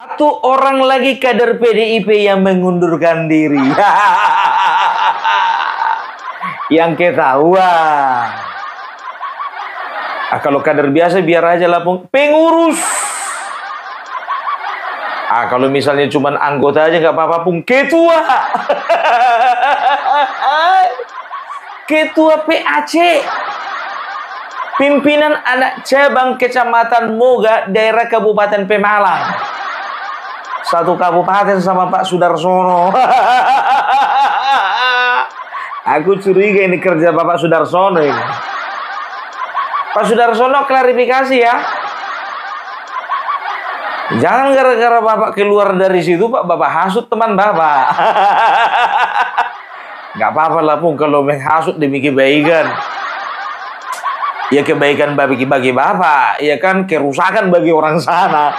Satu orang lagi kader PDIP yang mengundurkan diri. Yang ketahuan. Kalau kader biasa biar aja lapung pengurus. Kalau misalnya cuman anggota aja nggak apa-apa pun ketua. Ketua PAC. Pimpinan anak cabang Kecamatan Moga, daerah Kabupaten Pemalang. Satu kabupaten sama Pak Sudarsono. Aku curiga ini kerja Bapak Sudarsono ini. Pak Sudarsono klarifikasi ya. Jangan gara-gara Bapak keluar dari situ Bapak hasut teman Bapak. Gak apa-apa lah pun kalau menghasut demi kebaikan. Ya kebaikan bagi Bapak, ya kan kerusakan bagi orang sana.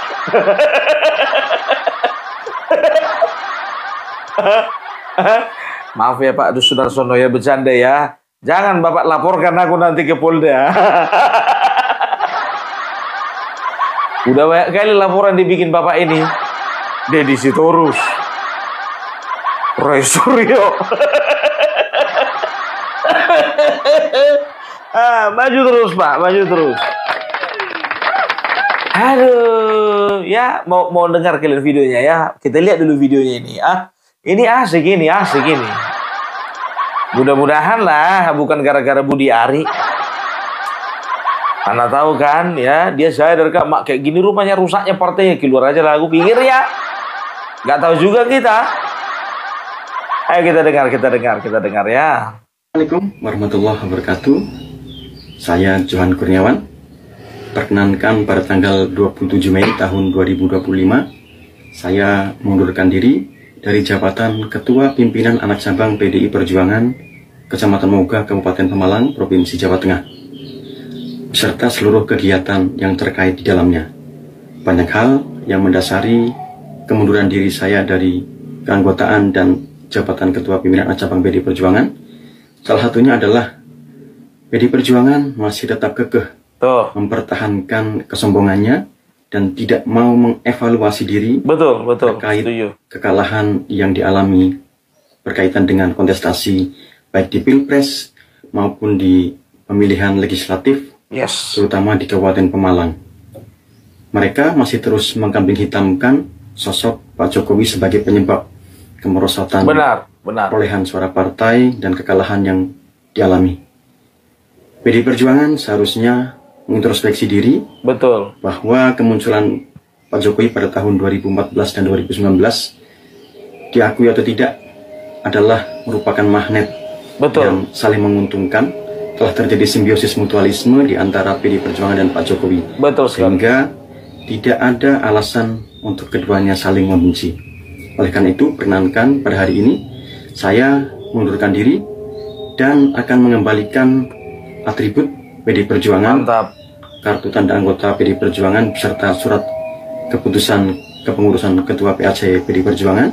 Maaf ya Pak Sudarsono ya, bercanda ya. Jangan Bapak laporkan aku nanti ke Polda. Udah banyak kali laporan dibikin Bapak ini. Deddy Sitorus, Roy Suryo. Maju terus Pak, maju terus. Aduh, ya mau dengar kalian videonya ya. Kita lihat dulu videonya ini. Ini asik ini. Mudah-mudahan lah bukan gara-gara Budi Ari. Karena tahu kan ya, dia sadar Kak, mak kayak gini rupanya rusaknya partainya, keluar aja lah aku pinggir ya. Nggak tahu juga kita. Ayo kita dengar ya. Assalamualaikum warahmatullahi wabarakatuh. Saya Johan Kurniawan. Perkenankan pada tanggal 27 Mei tahun 2025, saya mengundurkan diri dari jabatan Ketua Pimpinan Anak Cabang PDI Perjuangan Kecamatan Moga, Kabupaten Pemalang, Provinsi Jawa Tengah, beserta seluruh kegiatan yang terkait di dalamnya. Banyak hal yang mendasari kemunduran diri saya dari keanggotaan dan jabatan Ketua Pimpinan Anak Cabang PDI Perjuangan. Salah satunya adalah PDI Perjuangan masih tetap kekeh mempertahankan kesombongannya dan tidak mau mengevaluasi diri terkait kekalahan yang dialami berkaitan dengan kontestasi baik di Pilpres maupun di pemilihan legislatif, terutama di Kabupaten Pemalang. Mereka masih terus mengkambing hitamkan sosok Pak Jokowi sebagai penyebab kemerosotan perolehan suara partai dan kekalahan yang dialami. PDI Perjuangan seharusnya mengintrospeksi diri bahwa kemunculan Pak Jokowi pada tahun 2014 dan 2019 diakui atau tidak adalah merupakan magnet yang saling menguntungkan. Telah terjadi simbiosis mutualisme di antara PDI Perjuangan dan Pak Jokowi, sehingga tidak ada alasan untuk keduanya saling membenci. Oleh karena itu, perkenankan pada hari ini saya mengundurkan diri dan akan mengembalikan atribut PDI Perjuangan, kartu tanda anggota PDI Perjuangan beserta surat keputusan kepengurusan Ketua PAC PDI Perjuangan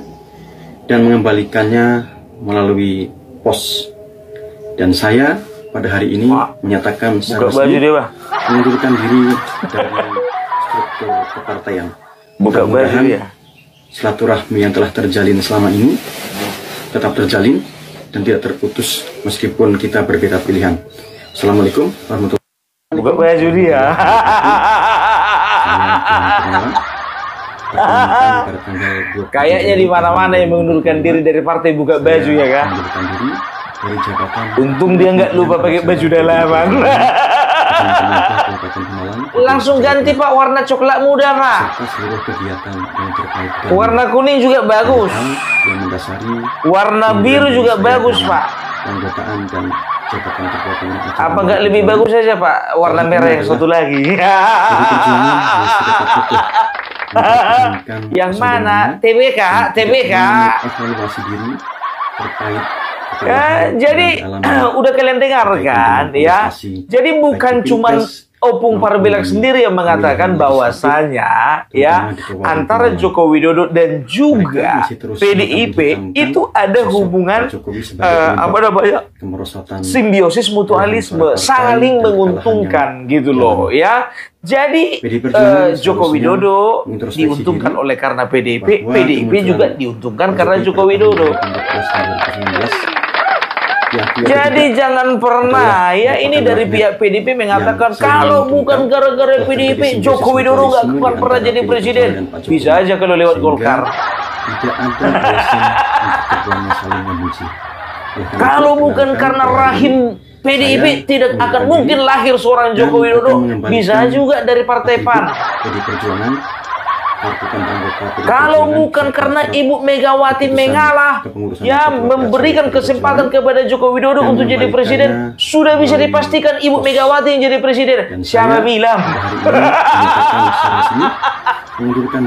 dan mengembalikannya melalui pos. Dan saya pada hari ini menyatakan secara resmi mengundurkan diri dari struktur kepartaian. Mudah-mudahan silaturahmi yang telah terjalin selama ini tetap terjalin dan tidak terputus meskipun kita berbeda pilihan. Assalamualaikum warahmatullahi wabarakatuh. Buka baju dia. Kayaknya di mana-mana yang mengundurkan diri dari partai buka baju ya kan. Untung dia nggak lupa pakai baju dalaman. Langsung ganti Pak, warna coklat muda Pak. Warna kuning juga bagus. Warna biru juga bagus Pak. Apa nggak lebih bagus saja Pak warna merah yang satu lagi? Yang mana? TBK. Jadi udah kalian dengar kan ya. Jadi bukan cuman Opung Parbelak sendiri yang mengatakan bahwasanya ya antara Joko Widodo dan juga PDIP itu ada hubungan apa namanya simbiosis mutualisme, saling menguntungkan gitu loh ya. Jadi Joko Widodo diuntungkan oleh karena PDIP, PDIP juga diuntungkan karena Joko Widodo. Jadi jangan pernah ya ini dari pihak PDIP mengatakan kalau bukan gara-gara PDIP Joko Widodo nggak akan pernah jadi presiden. Bisa aja kalau lewat Golkar. Kalau bukan karena rahim PDIP tidak akan mungkin lahir seorang Joko Widodo. Bisa juga dari Partai PAN. Kalau bukan karena Ibu Megawati mengalah, ya memberikan kesempatan kepada Joko Widodo untuk jadi presiden, sudah bisa dipastikan Ibu Megawati yang jadi presiden. Siapa bilang?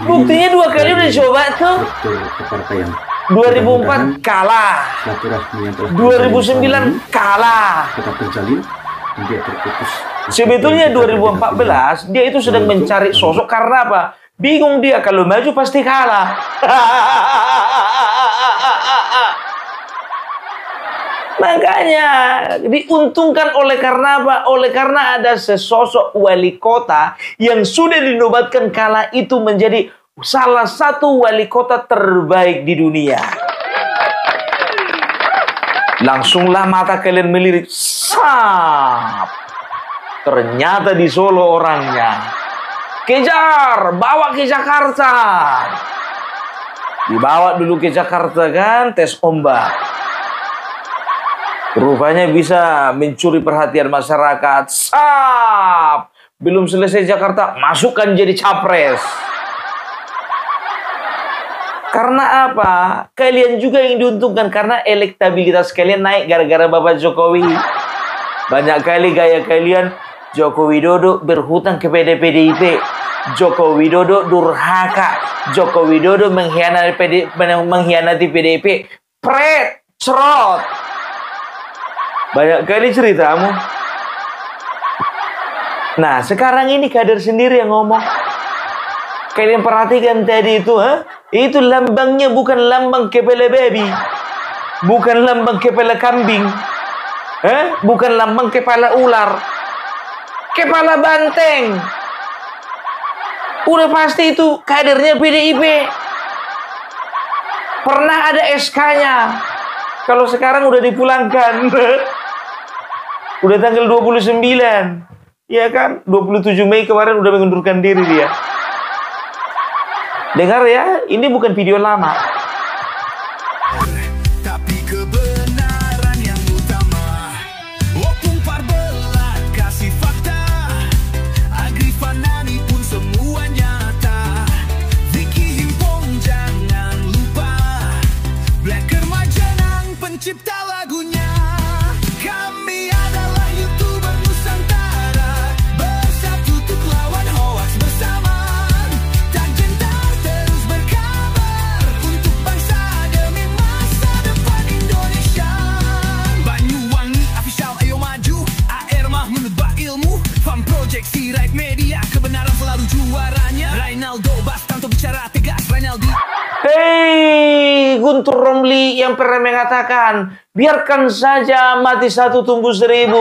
Buktinya 2 kali udah coba tuh. 2004 kalah, 2009 kalah. Sebetulnya 2014 dia itu sedang mencari sosok karena apa? Bingung dia kalau maju pasti kalah. Makanya diuntungkan oleh karena apa? Oleh karena ada sesosok wali kota yang sudah dinobatkan kala itu menjadi salah satu wali kota terbaik di dunia. Langsunglah mata kalian melirik. Sap. Ternyata di Solo orangnya. Kejar, bawa ke Jakarta. Dibawa dulu ke Jakarta kan, tes ombak. Rupanya bisa mencuri perhatian masyarakat. Sap. Belum selesai Jakarta, masukkan jadi capres. Karena apa? Kalian juga yang diuntungkan karena elektabilitas kalian naik gara-gara Bapak Jokowi. Banyak kali gaya kalian, Joko Widodo berhutang kepada PDIP. Joko Widodo durhaka. Joko Widodo mengkhianati PDIP. Pret, cerot. Banyak kali ceritamu. Nah, sekarang ini kader sendiri yang ngomong. Kalian perhatikan tadi itu, itu lambangnya bukan lambang kepala babi. Bukan lambang kepala kambing. Bukan lambang kepala ular. Kepala banteng. Udah pasti itu kadernya PDIP. Pernah ada SK-nya. Kalau sekarang udah dipulangkan. Udah tanggal 29. Ya kan? 27 Mei kemarin udah mengundurkan diri dia. Dengar ya, ini bukan video lama. Tapi kebenaran yang utama. Opung Parbelak kasih fakta. Agri Fanani pun semua nyata. Vicky Himpong jangan lupa. Blacker Majanang pencipta lagunya. Kami adalah YouTuber Nusantara. Bersatu untuk lawan hoax bersama. Tak gentar terus berkabar. Untuk bangsa demi masa depan Indonesia. Banyuwangi official ayo maju. AR Mahmud Ilmu. Fun Project Sirait Media. Kebenaran selalu juaranya. Reynaldo Bastanto bicara tegas. Reynaldi. Hei, Guntur Romli yang pernah mengatakan, biarkan saja mati 1 tumbuh 1000.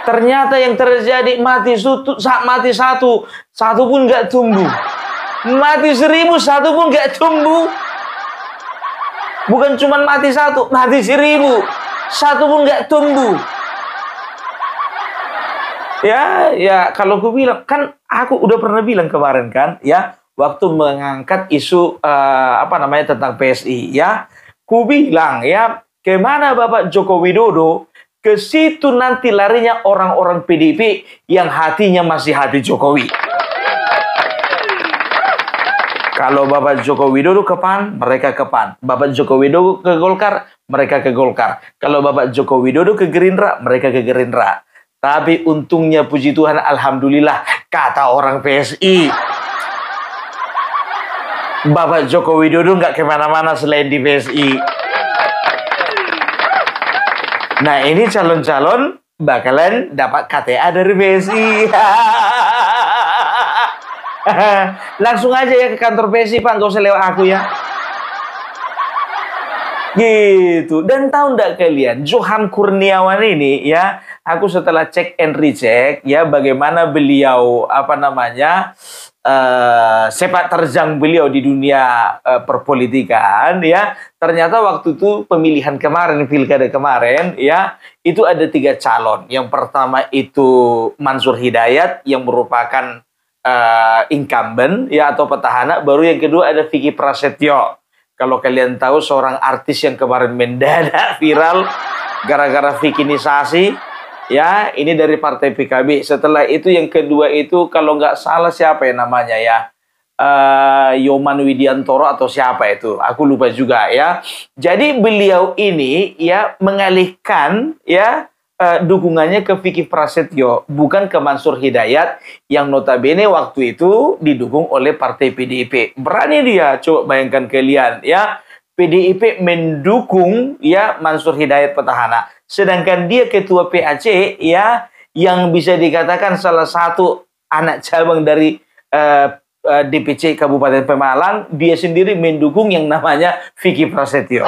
Ternyata yang terjadi mati 1 pun nggak tumbuh. Mati 1000, 1 pun nggak tumbuh. Bukan cuma mati 1, mati 1000, 1 pun nggak tumbuh. Ya kalau aku bilang kan, aku udah pernah bilang kemarin kan, ya. Waktu mengangkat isu tentang PSI ya, ku bilang ya, kemana Bapak Joko Widodo, ke situ nanti larinya orang-orang PDIP yang hatinya masih hati Jokowi. Kalau Bapak Joko Widodo ke PAN, mereka ke PAN. Bapak Joko Widodo ke Golkar, mereka ke Golkar. Kalau Bapak Joko Widodo ke Gerindra, mereka ke Gerindra. Tapi untungnya puji Tuhan, alhamdulillah, kata orang PSI, Bapak Joko Widodo nggak kemana-mana selain di PSI. Nah, ini calon-calon bakalan dapat KTA dari PSI. Langsung aja ya ke kantor PSI, Pak, nggak usah lewat aku ya. Gitu. Dan tahu nggak kalian, Johan Kurniawan ini ya, aku setelah cek and recheck ya, bagaimana beliau sepak terjang beliau di dunia perpolitikan ya, ternyata waktu itu pemilihan kemarin, pilkada kemarin ya, itu ada 3 calon. Yang pertama itu Mansur Hidayat yang merupakan incumbent ya, atau petahana. Baru yang kedua ada Vicky Prasetyo. Kalau kalian tahu, seorang artis yang kemarin mendadak viral gara-gara vikinisasi ya, ini dari partai PKB. Setelah itu yang kedua itu kalau nggak salah siapa ya namanya ya, Yoman Widiantoro atau siapa itu, aku lupa juga ya. Jadi beliau ini ya mengalihkan ya dukungannya ke Vicky Prasetyo, bukan ke Mansur Hidayat yang notabene waktu itu didukung oleh partai PDIP. Berani dia, coba bayangkan kalian ya, PDIP mendukung ya Mansur Hidayat petahana, sedangkan dia ketua PAC ya, yang bisa dikatakan salah satu anak cabang dari DPC Kabupaten Pemalang, dia sendiri mendukung yang namanya Vicky Prasetyo.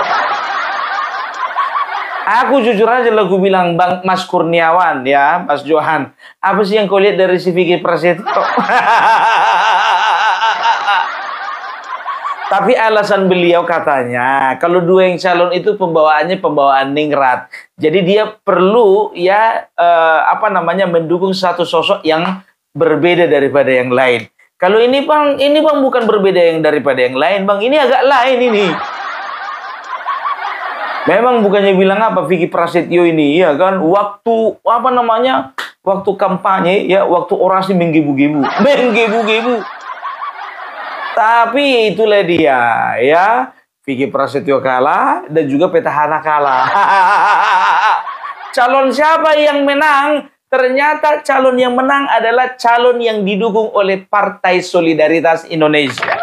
Aku jujur aja lah, aku bilang, Bang Mas Kurniawan ya, Mas Johan, apa sih yang kau lihat dari si Vicky Prasetyo? Tapi alasan beliau katanya, kalau 2 yang calon itu pembawaannya pembawaan ningrat. Jadi dia perlu ya mendukung satu sosok yang berbeda daripada yang lain. Kalau ini bang bukan berbeda yang daripada yang lain, Bang. Ini agak lain ini. Memang bukannya bilang apa Vicky Prasetyo ini ya kan, waktu waktu kampanye ya, waktu orasi menggebu-gebu. Tapi itulah dia ya, Vicky Prasetyo kalah dan juga petahana kalah. Calon siapa yang menang? Ternyata calon yang menang adalah calon yang didukung oleh Partai Solidaritas Indonesia.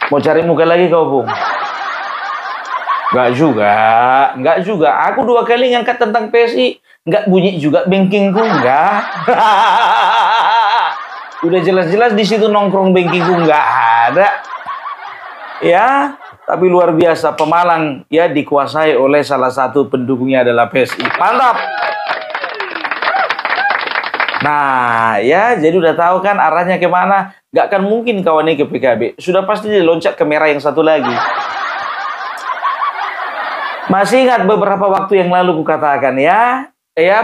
Mau cari muka lagi kau, Bung? Enggak juga. Aku 2 kali ngangkat tentang PSI, enggak bunyi juga bankingku, enggak. Udah jelas-jelas di situ nongkrong bankingku, enggak ada. Ya, tapi luar biasa, Pemalang ya dikuasai oleh salah satu pendukungnya adalah PSI. Mantap. Nah, ya, jadi udah tahu kan arahnya kemana. Gak akan mungkin kawannya ke PKB. Sudah pasti dia loncat ke merah yang satu lagi. Masih ingat beberapa waktu yang lalu kukatakan ya,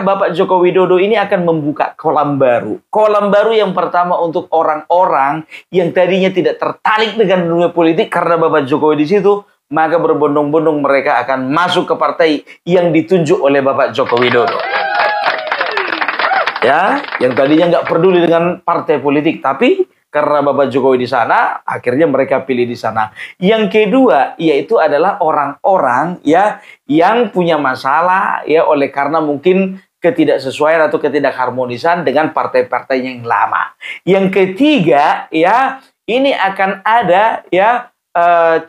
Bapak Joko Widodo ini akan membuka kolam baru. Kolam baru yang pertama untuk orang-orang yang tadinya tidak tertarik dengan dunia politik karena Bapak Jokowi di situ, maka berbondong-bondong mereka akan masuk ke partai yang ditunjuk oleh Bapak Joko Widodo. Ya, yang tadinya nggak peduli dengan partai politik, tapi karena Bapak Jokowi di sana, akhirnya mereka pilih di sana. Yang kedua, yaitu adalah orang-orang ya yang punya masalah ya oleh karena mungkin ketidaksesuaian atau ketidakharmonisan dengan partai-partai yang lama. Yang ketiga, ya ini akan ada ya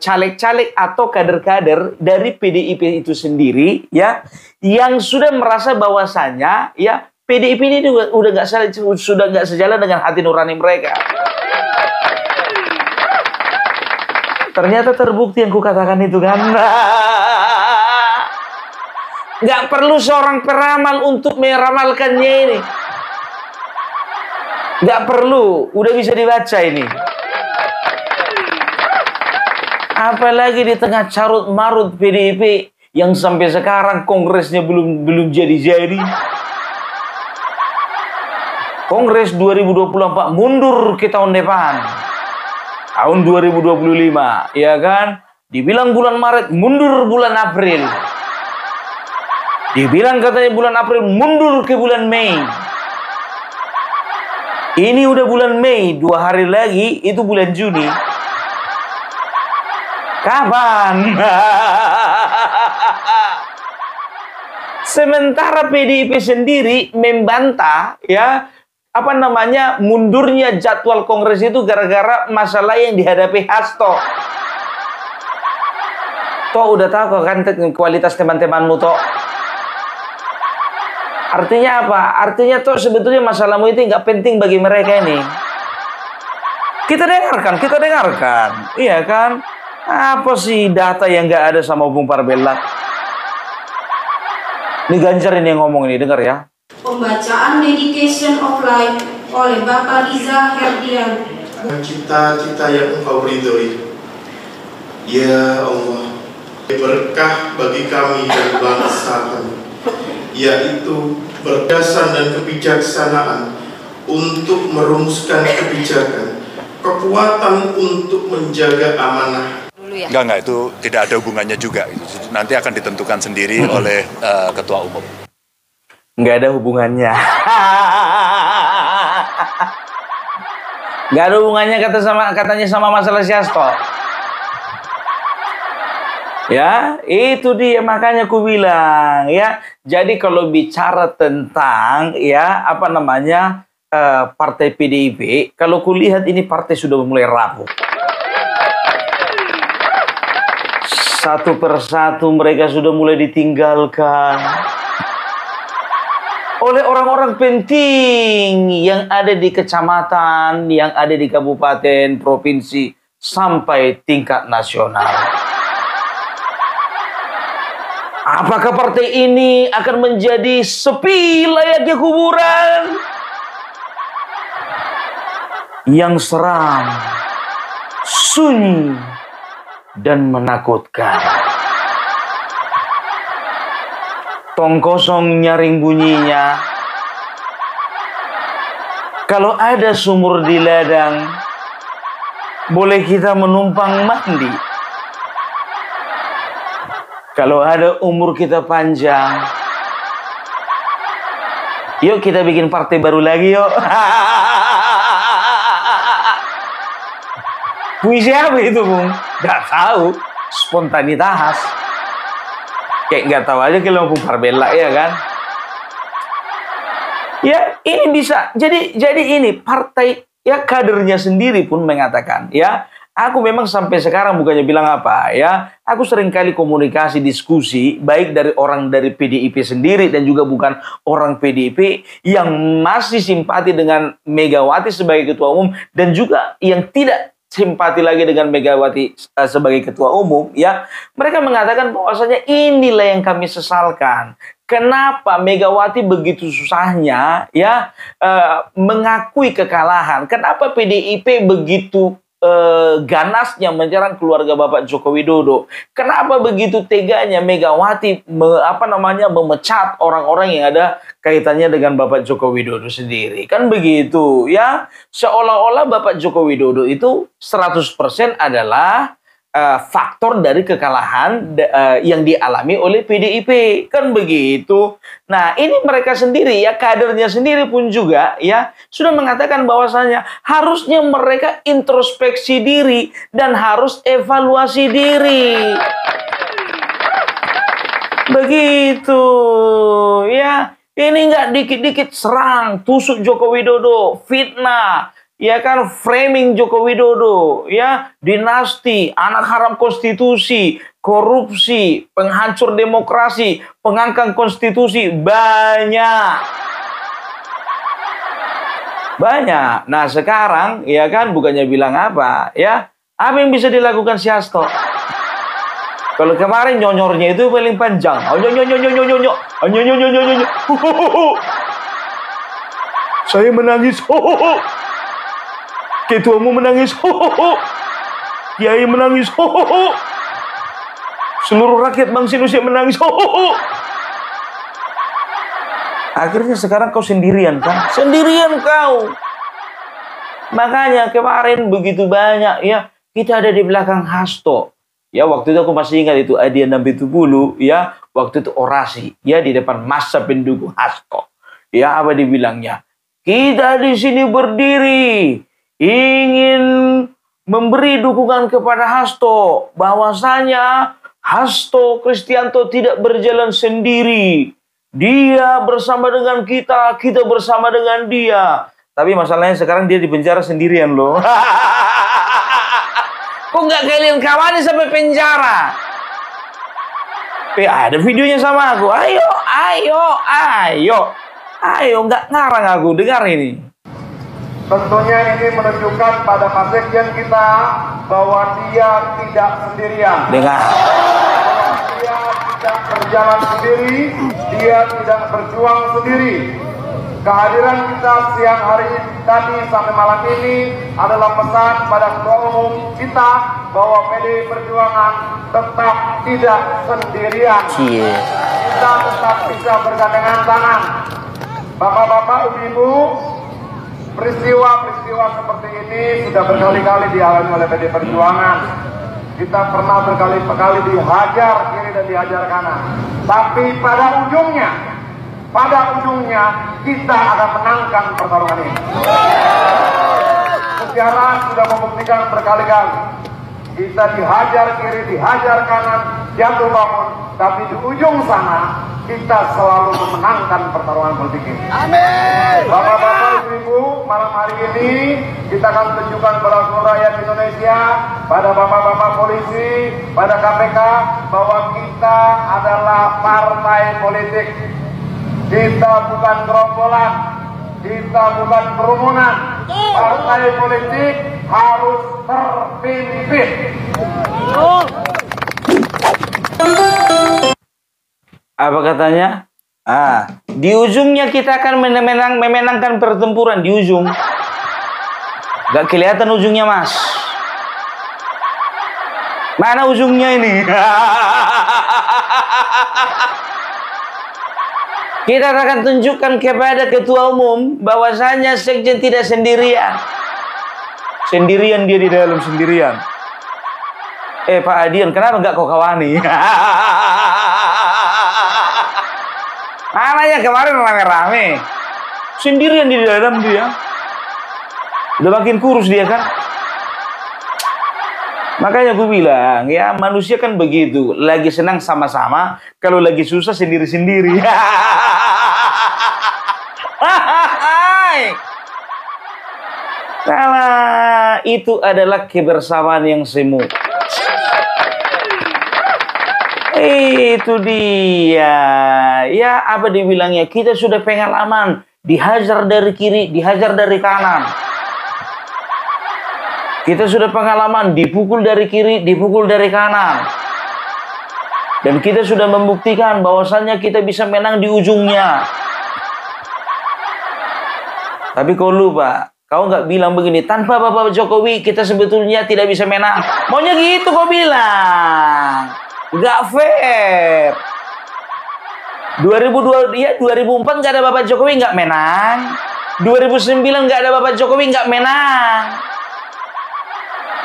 caleg-caleg atau kader-kader dari PDIP itu sendiri ya yang sudah merasa bahwasannya ya PDIP ini sudah nggak sejalan dengan hati nurani mereka. Ternyata terbukti yang kukatakan itu kan. Nggak perlu seorang peramal untuk meramalkannya ini. Nggak perlu, udah bisa dibaca ini. Apalagi di tengah carut marut PDIP yang sampai sekarang kongresnya belum jadi-jadi. Kongres 2024 mundur ke tahun depan. Tahun 2025, ya kan? Dibilang bulan Maret, mundur bulan April. Dibilang katanya bulan April, mundur ke bulan Mei. Ini udah bulan Mei, 2 hari lagi itu bulan Juni. Kapan? Sementara PDIP sendiri membantah, ya, mundurnya jadwal kongres itu gara-gara masalah yang dihadapi Hasto. Toh udah tahu kan kualitas teman-temanmu toh. Artinya apa? Artinya toh sebetulnya masalahmu itu nggak penting bagi mereka ini. Kita dengarkan. Iya kan? Apa sih data yang nggak ada sama Opung Parbella? Ini Ganjar ini yang ngomong ini, dengar ya. Pembacaan Dedication of Life oleh Bapak Riza Herdian. Cita-cita yang Engkau ridhoi, ya Allah, berkah bagi kami dan bangsa kami, yaitu berdasan dan kebijaksanaan untuk merumuskan kebijakan, kekuatan untuk menjaga amanah. Enggak, itu tidak ada hubungannya juga. Nanti akan ditentukan sendiri oleh Ketua Umum. Nggak ada hubungannya. Nggak ada hubungannya katanya sama masalah si Hasto. Ya, itu dia makanya aku bilang ya. Jadi kalau bicara tentang ya apa namanya partai PDIP, kalau kulihat ini partai sudah mulai rapuh. Satu persatu mereka sudah mulai ditinggalkan oleh orang-orang penting yang ada di kecamatan, yang ada di kabupaten, provinsi, sampai tingkat nasional. Apakah partai ini akan menjadi sepi layaknya kuburan yang seram, sunyi, dan menakutkan? Tong kosong nyaring bunyinya. Kalau ada sumur di ladang, boleh kita menumpang mandi. Kalau ada umur kita panjang, yuk kita bikin partai baru lagi yuk. Puisi apa itu, Bung? Gak tahu. Spontanitas. Kayak nggak tahu aja kalau Opung Parbella, ya kan? Ya, ini bisa. Jadi ini partai, ya kadernya sendiri pun mengatakan, ya, aku memang sampai sekarang bukannya bilang apa, ya, aku sering kali komunikasi, diskusi, baik dari orang dari PDIP sendiri dan juga bukan orang PDIP yang masih simpati dengan Megawati sebagai ketua umum dan juga yang tidak simpati lagi dengan Megawati sebagai ketua umum, ya. Mereka mengatakan bahwasanya inilah yang kami sesalkan. Kenapa Megawati begitu susahnya, ya, mengakui kekalahan? Kenapa PDIP begitu ganasnya menyerang keluarga Bapak Joko Widodo? Kenapa begitu teganya Megawati memecat orang-orang yang ada kaitannya dengan Bapak Joko Widodo sendiri? Kan begitu, ya. Seolah-olah Bapak Joko Widodo itu 100% adalah faktor dari kekalahan yang dialami oleh PDIP. Kan begitu. Nah, ini mereka sendiri, ya, kadernya sendiri pun juga, ya, sudah mengatakan bahwasanya harusnya mereka introspeksi diri dan harus evaluasi diri. Begitu, ya. Ini nggak dikit-dikit serang, tusuk Joko Widodo, fitnah, ya kan, framing Joko Widodo, ya, dinasti, anak haram konstitusi, korupsi, penghancur demokrasi, pengangkang konstitusi, banyak. Nah, sekarang, ya kan, bukannya bilang apa, ya, apa yang bisa dilakukan si Hasto? Kalau kemarin nyonyornya itu paling panjang. Saya menangis. Ketuamu menangis. Kiai menangis. Seluruh rakyat bangsa Indonesia menangis. Akhirnya sekarang kau sendirian, kan? Sendirian kau. Makanya kemarin begitu banyak, ya, kita ada di belakang Hasto. Ya, waktu itu aku masih ingat itu Adian 60, ya, waktu itu orasi, ya, di depan massa pendukung Hasto. Ya, apa dibilangnya? Kita di sini berdiri ingin memberi dukungan kepada Hasto, bahwasanya Hasto Kristianto tidak berjalan sendiri. Dia bersama dengan kita, kita bersama dengan dia. Tapi masalahnya sekarang dia di penjara sendirian loh. Kok nggak kalian kawani sampai penjara? Ada videonya sama aku. Ayo, nggak ngarang aku. Dengar ini. Tentunya ini menunjukkan pada Pak Sekjen kita bahwa dia tidak sendirian. Dengar. Dia tidak berjalan sendiri, dia tidak berjuang sendiri. Kehadiran kita siang hari tadi sampai malam ini adalah pesan pada Ketua Umum kita bahwa PDI Perjuangan tetap tidak sendirian. Kita tetap bisa bergandengan tangan. Bapak-bapak, ibu-ibu, peristiwa-peristiwa seperti ini sudah berkali-kali dialami oleh PDI Perjuangan. Kita pernah berkali-kali dihajar kiri dan dihajar kanan. Tapi pada ujungnya kita akan menangkan pertarungan ini. Sejarah sudah membuktikan berkali-kali. Kita dihajar kiri, dihajar kanan, jatuh bangun. Tapi di ujung sana, kita selalu memenangkan pertarungan politik ini. Amin. Bapak-bapak, ibu-ibu, malam hari ini kita akan tunjukkan pada seluruh rakyat Indonesia, pada bapak-bapak polisi, pada KPK, bahwa kita adalah partai politik. Kita bukan gerombolan, kita bukan kerumunan. Partai politik harus terpimpin. Apa katanya? Di ujungnya kita akan memenangkan pertempuran di ujung. Gak kelihatan ujungnya, Mas. Mana ujungnya ini? Kita akan tunjukkan kepada Ketua Umum bahwasanya Sekjen tidak sendirian. Sendirian dia di dalam sendirian. Pak Adian, kenapa nggak kau kawani? Anaknya kemarin rame-rame. Sendirian di dalam dia. Udah makin kurus dia kan. Makanya gue bilang, ya manusia kan begitu. Lagi senang sama-sama, kalau lagi susah sendiri-sendiri. Karena itu adalah kebersamaan yang semu. Itu dia. Ya apa dibilangnya, kita sudah pengalaman. Dihajar dari kiri, dihajar dari kanan. Kita sudah pengalaman dipukul dari kiri, dipukul dari kanan. Dan kita sudah membuktikan bahwasannya kita bisa menang di ujungnya. Tapi kau lupa, kau nggak bilang begini, tanpa Bapak Jokowi kita sebetulnya tidak bisa menang. Maunya gitu kau bilang. Nggak fair. 2004 nggak ada Bapak Jokowi nggak menang. 2009 nggak ada Bapak Jokowi nggak menang.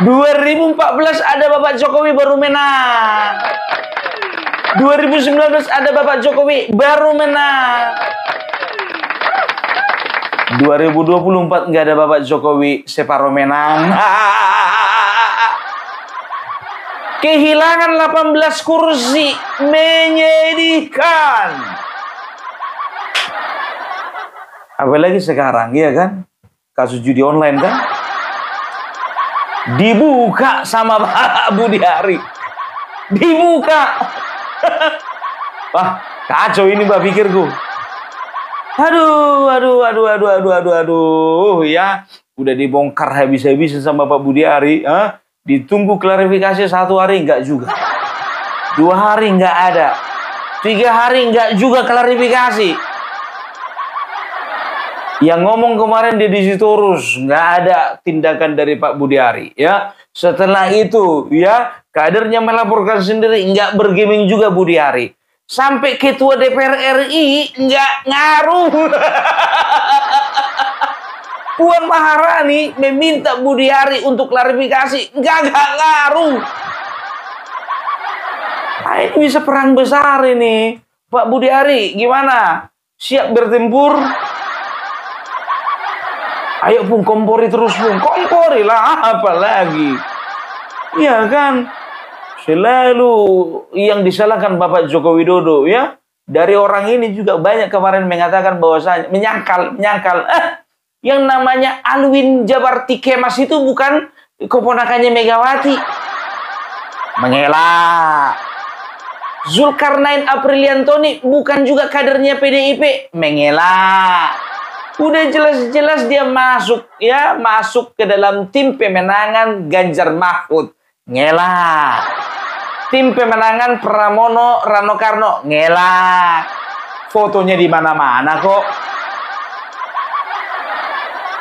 2014 ada Bapak Jokowi baru menang. 2019 ada Bapak Jokowi baru menang. 2024 nggak ada Bapak Jokowi separuh menang. Kehilangan 18 kursi menyedihkan. Apalagi sekarang, ya kan? Kasus judi online kan? Dibuka sama Pak Budi Ari. Dibuka. Wah, kacau ini Mbak pikirku. Aduh, ya. Udah dibongkar habis-habisan sama Pak Budi Ari. Ditunggu klarifikasi 1 hari, enggak juga. 2 hari enggak ada. 3 hari enggak juga klarifikasi. Yang ngomong kemarin Deddy Sitorus, nggak ada tindakan dari Pak Budi Ari, ya. Setelah itu, ya, kadernya melaporkan sendiri, nggak bergeming juga Budi Ari. Sampai Ketua DPR RI nggak ngaruh. Puan Maharani meminta Budi Ari untuk klarifikasi, nggak ngaruh. Nah, ini bisa perang besar ini. Pak Budi Ari, gimana? Siap bertempur? Ayo Pung, kompori terus Pung. Kompori lah, apa lagi? Iya kan? Selalu yang disalahkan Bapak Joko Widodo, ya. Dari orang ini juga banyak kemarin mengatakan bahwasanya menyangkal. Yang namanya Alwin Jabarti Kemas itu bukan keponakannya Megawati. Mengelak. Zulkarnain Aprilianto nih bukan juga kadernya PDIP, mengelak. Udah jelas-jelas dia masuk ke dalam tim pemenangan Ganjar Mahfud, ngelak. Tim pemenangan Pramono Rano Karno, ngelak. Fotonya di mana-mana kok.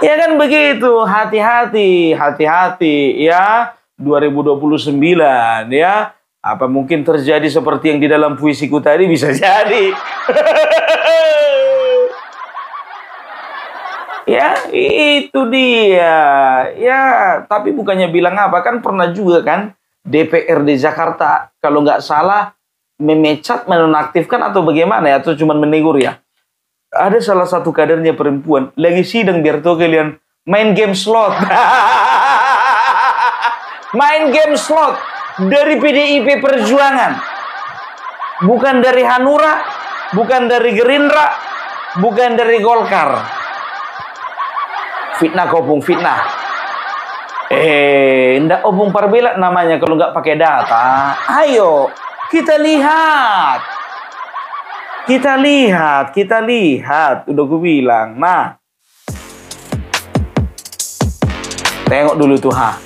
Ya kan begitu, hati-hati ya. 2029 ya. Apa mungkin terjadi seperti yang di dalam puisiku tadi? Bisa jadi. Ya, itu dia. Ya, tapi bukannya bilang apa, kan pernah juga kan DPRD Jakarta kalau nggak salah memecat, menonaktifkan atau bagaimana ya, atau cuma menegur ya. Ada salah satu kadernya perempuan lagi sidang biar tuh kalian main game slot. Main game slot dari PDIP Perjuangan. Bukan dari Hanura, bukan dari Gerindra, bukan dari Golkar. Fitnah kopung, fitnah. Ndak opung parbela namanya kalau nggak pakai data. Ayo, kita lihat. Kita lihat. Udah gue bilang. Nah. Tengok dulu tuh, ha.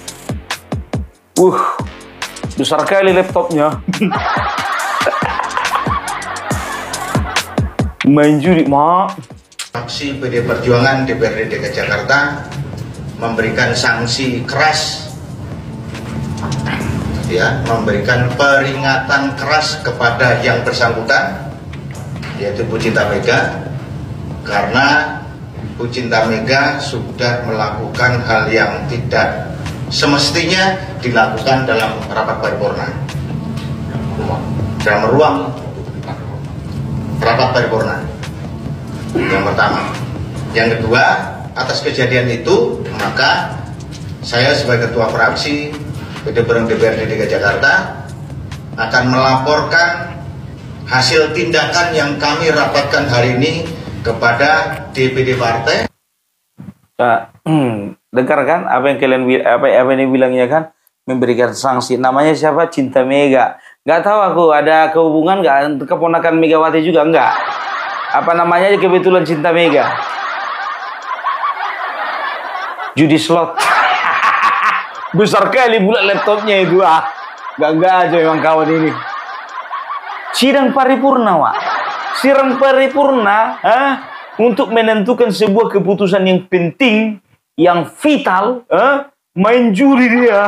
Besar kali laptopnya. Main judi, Mak. Fraksi PD Perjuangan DPRD DKI Jakarta memberikan sanksi keras, ya, memberikan peringatan keras kepada yang bersangkutan, yaitu Bu Cinta Mega, karena Bu Cinta Mega sudah melakukan hal yang tidak semestinya dilakukan dalam rapat paripurna, dalam ruang rapat paripurna. Yang pertama. Yang kedua, atas kejadian itu, maka saya sebagai ketua fraksi PD Perjuangan DPRD DKI Jakarta akan melaporkan hasil tindakan yang kami rapatkan hari ini kepada DPD partai. Dengar kan apa yang kalian apa ini bilangnya kan, memberikan sanksi. Namanya siapa? Cinta Mega. Nggak tahu aku ada kehubungan nggak, keponakan Megawati juga enggak. Apa namanya kebetulan Cinta Mega? Judi slot. Besar kali bulat laptopnya itu, Gak aja memang kawan ini. Sidang paripurna, Wak. Sidang paripurna untuk menentukan sebuah keputusan yang penting, yang vital, main judi dia.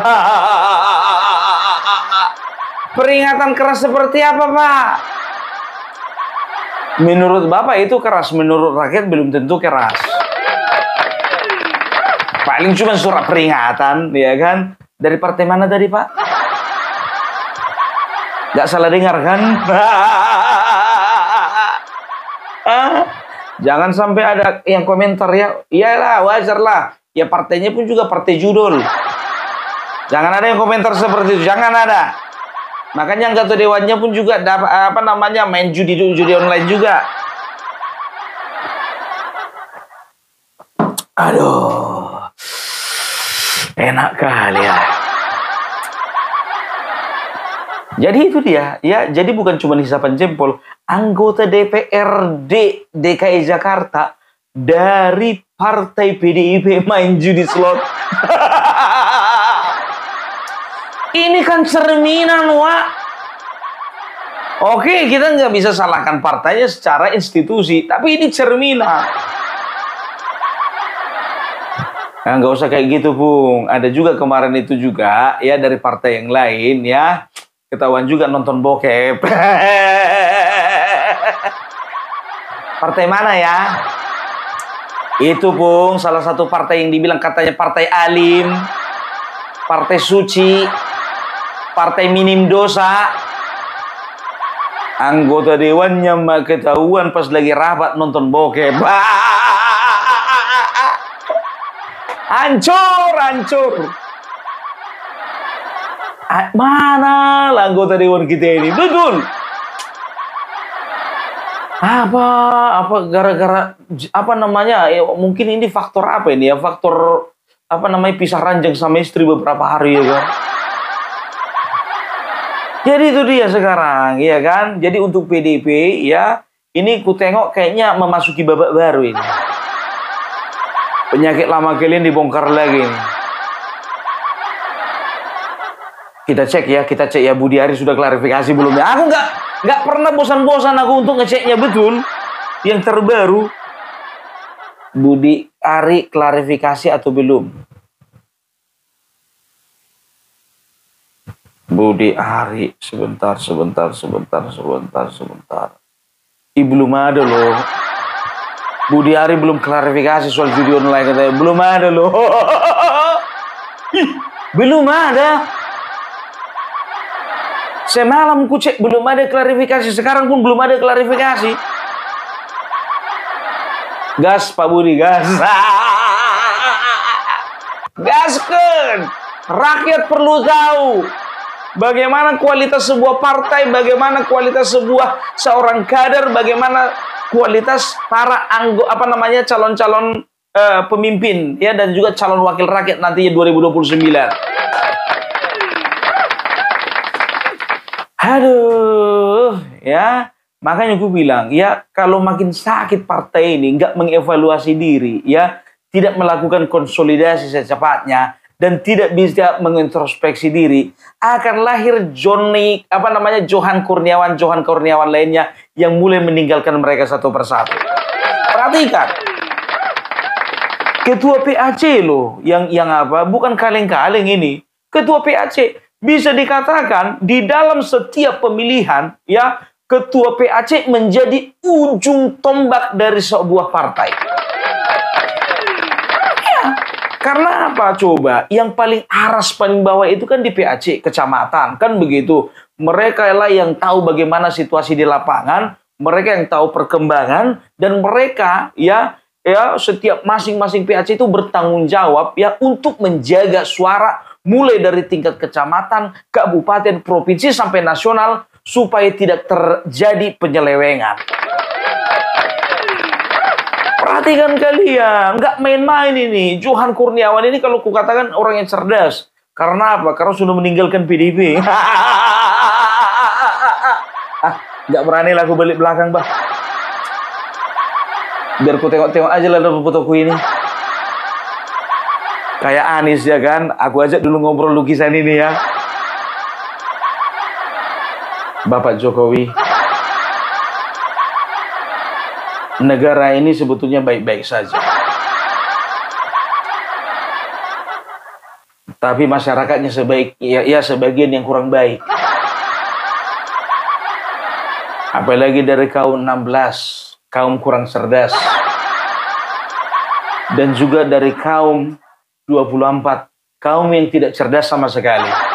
Peringatan keras seperti apa, Pak? Menurut Bapak itu keras, menurut rakyat belum tentu keras. Paling cuma surat peringatan, ya kan? Dari partai mana tadi, Pak? Gak salah dengar kan? Jangan sampai ada yang komentar ya. Iyalah, wajar lah. Ya partainya pun juga partai judul. Jangan ada yang komentar seperti itu, jangan ada. Makanya anggota dewannya pun juga dapat main judi online juga. Aduh, enak kali ya. Jadi itu dia, ya. Jadi bukan cuma hisapan jempol. Anggota DPRD DKI Jakarta dari partai PDIP main judi slot. Ini kan cerminan, Wak. Oke, kita nggak bisa salahkan partainya secara institusi, tapi ini cerminan. Nah, nggak usah kayak gitu, Bung. Ada juga kemarin itu juga, ya, dari partai yang lain, ya. Ketahuan juga nonton bokep. Partai mana ya? Itu, Bung, salah satu partai yang dibilang katanya partai alim, partai suci, partai minim dosa. Anggota dewannya mah ketahuan pas lagi rapat nonton bokep. Hancur. Mana lah anggota dewan kita ini? Betul. Apa gara-gara apa namanya? Mungkin ini faktor apa ini ya? Faktor apa namanya, pisah ranjang sama istri beberapa hari ya kan? Jadi itu dia sekarang, ya kan? Jadi untuk PDIP, ya, ini ku tengok kayaknya memasuki babak baru ini. Penyakit lama kalian dibongkar lagi nih. Kita cek ya, Budi Ari sudah klarifikasi belum ya? Aku nggak pernah bosan-bosan aku untuk ngeceknya betul. Yang terbaru, Budi Ari klarifikasi atau belum? Budi Ari, sebentar. Belum ada loh. Budi Ari belum klarifikasi soal judi online katanya. Belum ada loh. Belum ada. Semalam ku cek belum ada klarifikasi. Sekarang pun belum ada klarifikasi. Gas Pak Budi, gas. Gaskan. Rakyat perlu tahu bagaimana kualitas sebuah partai, bagaimana kualitas seorang kader, bagaimana kualitas para calon-calon pemimpin ya, dan juga calon wakil rakyat nantinya 2029. Aduh, ya. Makanya gue bilang, ya, kalau makin sakit partai ini nggak mengevaluasi diri, ya, tidak melakukan konsolidasi secepatnya, dan tidak bisa mengintrospeksi diri, akan lahir Johan Kurniawan lainnya yang mulai meninggalkan mereka satu persatu. Perhatikan, ketua PAC loh, yang bukan kaleng-kaleng ini. Ketua PAC bisa dikatakan di dalam setiap pemilihan, ya, ketua PAC menjadi ujung tombak dari sebuah partai. Karena apa coba? Yang paling aras paling bawah itu kan di PAC kecamatan, kan begitu. Mereka lah yang tahu bagaimana situasi di lapangan, mereka yang tahu perkembangan, dan mereka ya setiap masing-masing PAC itu bertanggung jawab ya untuk menjaga suara mulai dari tingkat kecamatan, kabupaten, provinsi sampai nasional supaya tidak terjadi penyelewengan. Perhatikan kalian, nggak main-main ini. Johan Kurniawan ini kalau kukatakan orang yang cerdas. Karena apa? Karena sudah meninggalkan PDIP. Nggak berani lah aku balik belakang, bah. Biar ku tengok-tengok aja lah dalam fotoku ini. Kayak Anies ya kan? Aku ajak dulu ngobrol lukisan ini ya. Bapak Jokowi, negara ini sebetulnya baik-baik saja. Tapi masyarakatnya sebagian yang kurang baik. Apalagi dari kaum 16, kaum kurang cerdas. Dan juga dari kaum 24, kaum yang tidak cerdas sama sekali.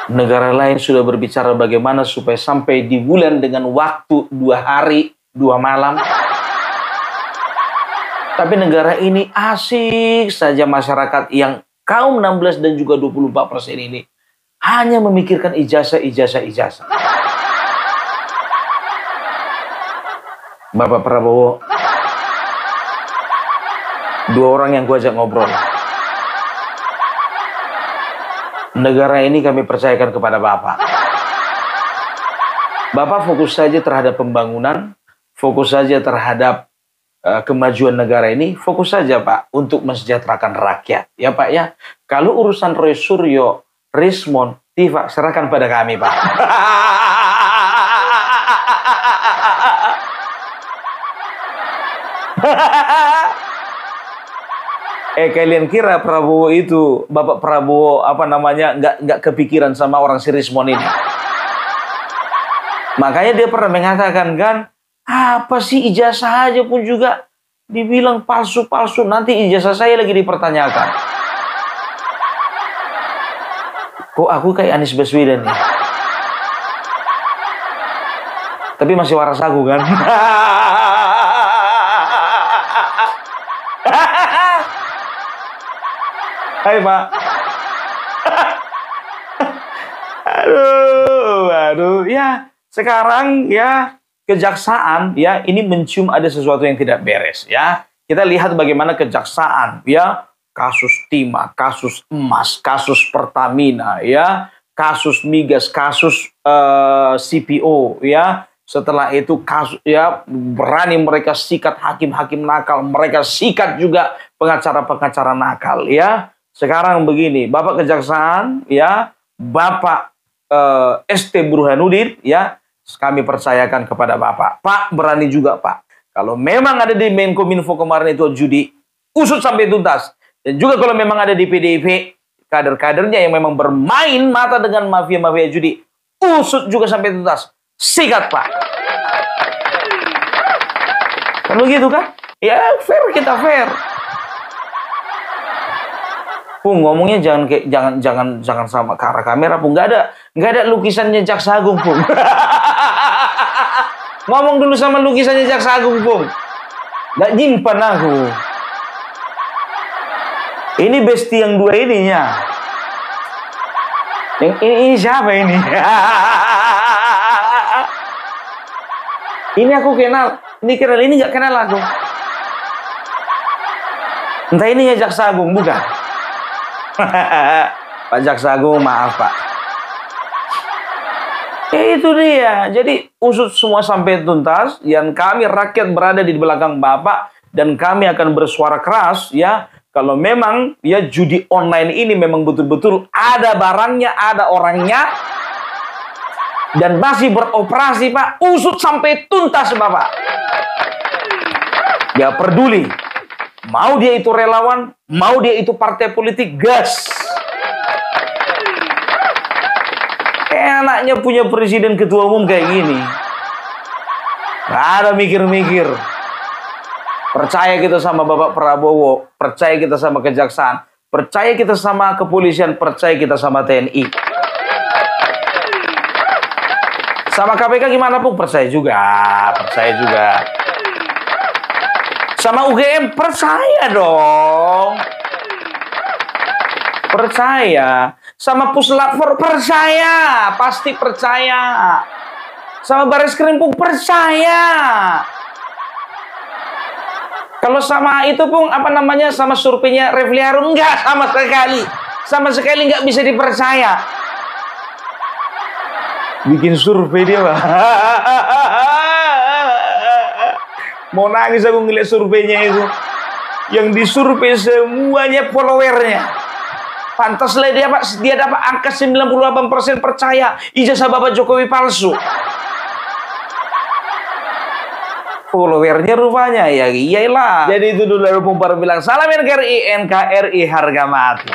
Negara lain sudah berbicara bagaimana supaya sampai di bulan dengan waktu 2 hari, 2 malam. Tapi negara ini asik saja masyarakat yang kaum 16 dan juga 24% ini hanya memikirkan ijazah. Bapak Prabowo, 2 orang yang gua ajak ngobrol. Negara ini kami percayakan kepada Bapak. Bapak fokus saja terhadap pembangunan, fokus saja terhadap kemajuan negara ini, fokus saja Pak untuk mensejahterakan rakyat. Ya Pak ya, kalau urusan Roy Suryo, Rismon, Tifa, serahkan pada kami Pak. Kalian kira Prabowo itu, Bapak Prabowo nggak kepikiran sama orang si Rismon ini? Makanya dia pernah mengatakan kan, apa sih ijazah aja pun juga dibilang palsu-palsu, nanti ijazah saya lagi dipertanyakan. Kok aku kayak Anies Baswedan ya? Tapi masih waras aku kan? Hai Pak. Aduh, ya sekarang ya kejaksaan ya ini mencium ada sesuatu yang tidak beres ya. Kita lihat bagaimana kejaksaan ya kasus timah, kasus emas, kasus Pertamina, ya, kasus migas, kasus CPO, ya. Setelah itu kasus, ya, berani mereka sikat hakim-hakim nakal, mereka sikat juga pengacara-pengacara nakal, ya. Sekarang begini, Bapak Kejaksaan, ya, Bapak ST Burhanuddin, ya, kami percayakan kepada Bapak. Pak, berani juga, Pak. Kalau memang ada di Menkominfo kemarin itu judi, usut sampai tuntas. Dan juga kalau memang ada di PDIP, kader-kadernya yang memang bermain mata dengan mafia-mafia judi, usut juga sampai tuntas. Sikat, Pak. Kan begitu kan? Ya, fair, kita fair. Pung, ngomongnya jangan sama ke arah kamera, Pung. Nggak ada lukisannya Jaksa Agung, Pung. Ngomong dulu sama lukisannya Jaksa Agung, Pung. Nggak nyimpan aku. Ini besti yang dua ininya. Yang ini siapa ini? Ini aku kenal. Ini nggak kenal aku. Entah ini ya Jaksa Agung, bukan? Pak Jaksa Agung, maaf Pak. Ya itu dia. Jadi usut semua sampai tuntas. Yang kami rakyat berada di belakang Bapak. Dan kami akan bersuara keras, ya. Kalau memang ya judi online ini memang betul-betul ada barangnya, ada orangnya. Dan masih beroperasi, Pak. Usut sampai tuntas, Bapak. Ya peduli. Mau dia itu relawan, mau dia itu partai politik, gas. Enaknya punya presiden ketua umum kayak gini. Gak ada mikir-mikir. Percaya kita sama Bapak Prabowo, percaya kita sama Kejaksaan, percaya kita sama kepolisian, percaya kita sama TNI. Sama KPK gimana pun percaya juga, percaya juga. Sama UGM percaya dong. Percaya. Sama Puslapfor percaya, pasti percaya. Sama Barreskrim pun percaya. Kalau sama itu pun apa namanya, sama surveinya Refli Harun, enggak sama sekali. Sama sekali enggak bisa dipercaya. Bikin survei dia, Pak. Mau nangis aku ngeliat surveinya itu. Yang disurvei semuanya followernya. Pantaslah dia dapat angka 98% percaya ijazah Bapak Jokowi palsu. Followernya rupanya ya iyalah. Jadi itu dulu dari Pumpar bilang salam NKRI, NKRI harga mati.